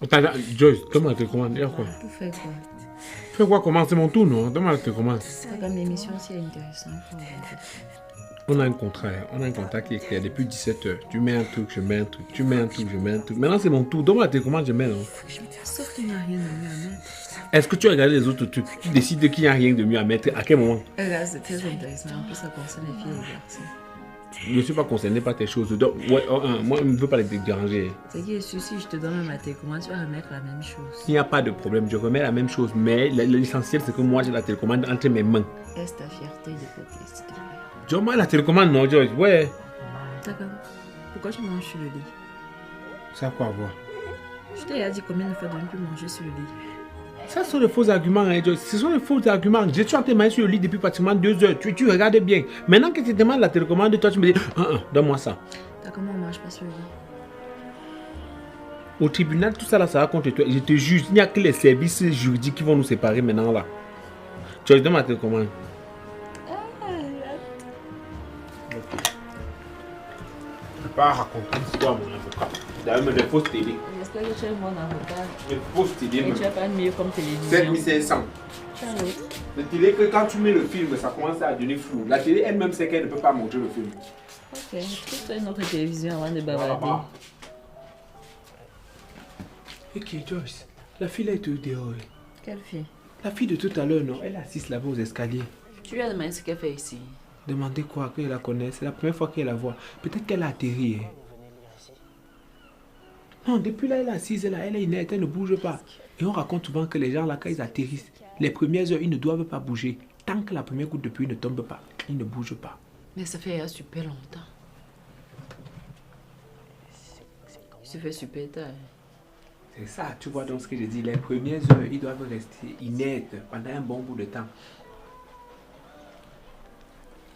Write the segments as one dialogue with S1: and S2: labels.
S1: Attends, Joyce, donne-moi la télécommande. Il y a quoi?
S2: Pour faire quoi?
S1: Fais quoi? Comment? C'est mon tour, non? Donne-moi la télécommande.
S2: C'est comme l'émission aussi est intéressante.
S1: On a un contrat, hein. On a un contrat qui est clair depuis 17h. Tu mets un truc, je mets un truc. Tu mets un truc, je mets un truc. Maintenant, c'est mon tour. Donne-moi la télécommande, je mets, non?
S2: Sauf qu'il n'y a rien de mieux à mettre.
S1: Est-ce que tu as regardé les autres trucs? Tu décides qu'il n'y a rien de mieux à mettre. À quel moment?
S2: Regarde, c'est très intéressant. En plus, ça concerne les filles et les garçons.
S1: Je ne suis pas concerné par tes choses. Donc, ouais, moi, je ne veux pas les déranger.
S2: C'est qui est sûr, si je te donne ma télécommande, tu vas remettre la même chose.
S1: Il n'y a pas de problème. Je remets la même chose. Mais l'essentiel, c'est que moi, j'ai la télécommande entre mes mains.
S2: Est-ce ta fierté de côté, s'il te plaît?
S1: Donne-moi la télécommande, non, Joyce? Ouais.
S2: D'accord. Pourquoi tu manges sur le lit?
S1: Ça a quoi à voir?
S2: Je t'ai déjà dit combien de fois de ne plus manger sur le lit.
S1: Ça sont des faux arguments, hein, Joyce. Ce sont des faux arguments. Je suis en train de manger sur le lit depuis pratiquement 2 heures. Tu regardes bien. Maintenant que tu demandes la télécommande, toi, tu me dis, donne-moi ça.
S2: D'accord, comment on mange pas sur le lit?
S1: Au tribunal, tout ça là, ça va contre toi. Je te juge, il n'y a que les services juridiques qui vont nous séparer maintenant là. Joyce, donne-moi la télécommande. Je ne peux pas raconter l'histoire à mon avocat. D'ailleurs, mais des fausses télé.
S2: J'espère que tu es mon avocat.
S1: Des fausses télé.
S2: Et tu n'as pas de mieux comme télévision.
S1: 7500.
S2: Tu as l'autre.
S1: La télé, que quand tu mets le film, ça commence à devenir flou. La télé elle-même sait qu'elle ne peut pas montrer le film.
S2: Ok, trouve-toi une autre télévision avant de bavarder.
S1: Ok, Joyce, la fille là est dehors.
S2: Quelle fille?
S1: La fille de tout à l'heure, non? Elle est assise là-bas aux escaliers.
S2: Tu lui as demandé ce qu'elle fait ici.
S1: Demandez quoi, qu'elle la connaît. C'est la première fois qu'elle la voit. Peut-être qu'elle a atterri. Hein. Non, depuis là, elle est assise là, elle est inerte, elle ne bouge pas. Et on raconte souvent que les gens là, quand ils atterrissent, les premières heures, ils ne doivent pas bouger. Tant que la première goutte de pluie ne tombe pas, ils ne bougent pas.
S2: Mais ça fait super longtemps. Ça fait super tard.
S1: C'est ça, tu vois donc ce que je dis. Les premières heures, ils doivent rester inertes pendant un bon bout de temps.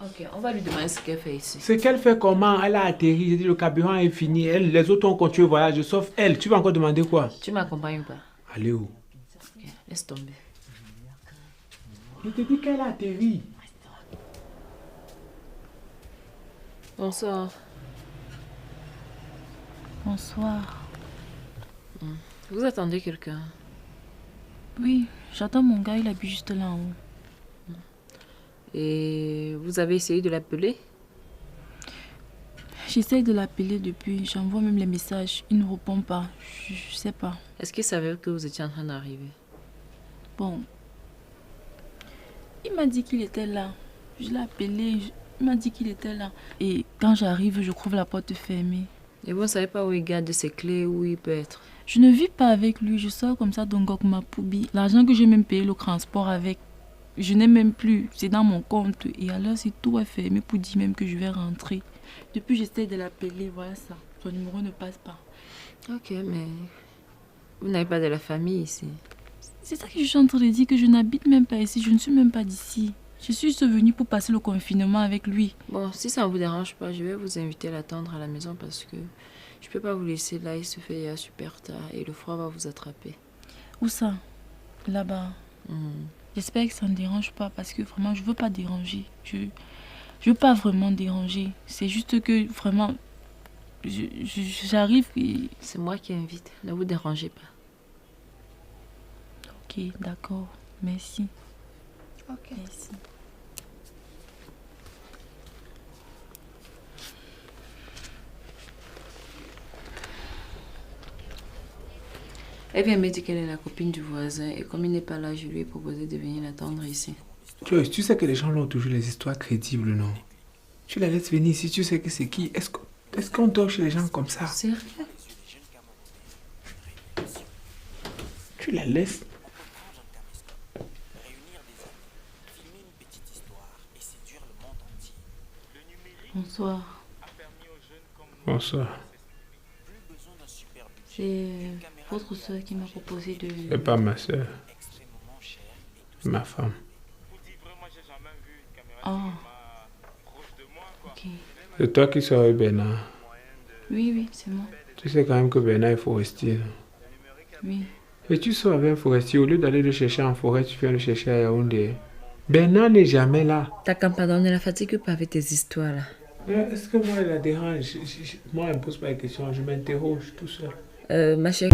S2: Ok, on va lui demander ce qu'elle fait ici.
S1: Ce qu'elle fait comment? Elle a atterri, j'ai dit le carburant est fini. Elle, les autres ont continué le voyage, sauf elle. Tu vas encore demander quoi?
S2: Tu m'accompagnes ou pas?
S1: Allez où?
S2: Ok, laisse tomber.
S1: Je te dis qu'elle a atterri.
S2: Bonsoir.
S3: Bonsoir.
S2: Vous attendez quelqu'un?
S3: Oui, j'attends mon gars, il habite juste là en haut.
S2: Et vous avez essayé de l'appeler?
S3: J'essaie de l'appeler depuis, j'envoie même les messages, il ne répond pas, je sais pas.
S2: Est-ce qu'il savait que vous étiez en train d'arriver?
S3: Bon, il m'a dit qu'il était là. Je l'ai appelé, il m'a dit qu'il était là. Et quand j'arrive, je trouve la porte fermée.
S2: Et vous ne savez pas où il garde ses clés, où il peut être?
S3: Je ne vis pas avec lui, je sors comme ça d'Ongok Mapoubi. L'argent que j'ai même payé le transport avec, je n'ai même plus, c'est dans mon compte. Et alors, c'est tout est fermé pour dire même que je vais rentrer. Depuis, j'essaie de l'appeler, voilà ça. Son numéro ne passe pas.
S2: Ok, mais vous n'avez pas de la famille ici.
S3: C'est ça que je suis en train de dire, que je n'habite même pas ici, je ne suis même pas d'ici. Je suis juste venue pour passer le confinement avec lui.
S2: Bon, si ça ne vous dérange pas, je vais vous inviter à l'attendre à la maison parce que je peux pas vous laisser là, il se fait super tard et le froid va vous attraper.
S3: Où ça? Là-bas. J'espère que ça ne dérange pas parce que vraiment, je veux pas déranger. Je veux pas vraiment déranger. C'est juste que vraiment, j'arrive et...
S2: C'est moi qui invite, ne vous dérangez pas.
S3: Ok, d'accord. Merci.
S2: Ok.
S3: Merci.
S2: Elle vient me dire qu'elle est la copine du voisin et comme il n'est pas là, je lui ai proposé de venir l'attendre ici.
S1: Joyce, tu sais que les gens là ont toujours les histoires crédibles, non? Tu la laisses venir ici, tu sais que c'est qui? Est-ce qu'on dort chez les gens comme ça?
S2: Sérieux?
S1: Tu la laisses?
S3: Bonsoir.
S1: Bonsoir.
S3: C'est votre soeur qui m'a proposé de...
S1: C'est pas ma soeur. C'est ma femme.
S3: Ah. Ok.
S1: C'est toi qui seras Bernard.
S3: Oui, c'est moi.
S1: Tu sais quand même que Bernard est forestier.
S3: Oui.
S1: Et tu sors avec un forestier, au lieu d'aller le chercher en forêt, tu viens le chercher à Yaoundé. Bernard n'est jamais là.
S2: Ta campagne ne la fatigue pas avec tes histoires là.
S1: Est-ce que moi, elle la dérange? Moi, elle me pose pas la question, je m'interroge tout seul.
S2: Ma chérie.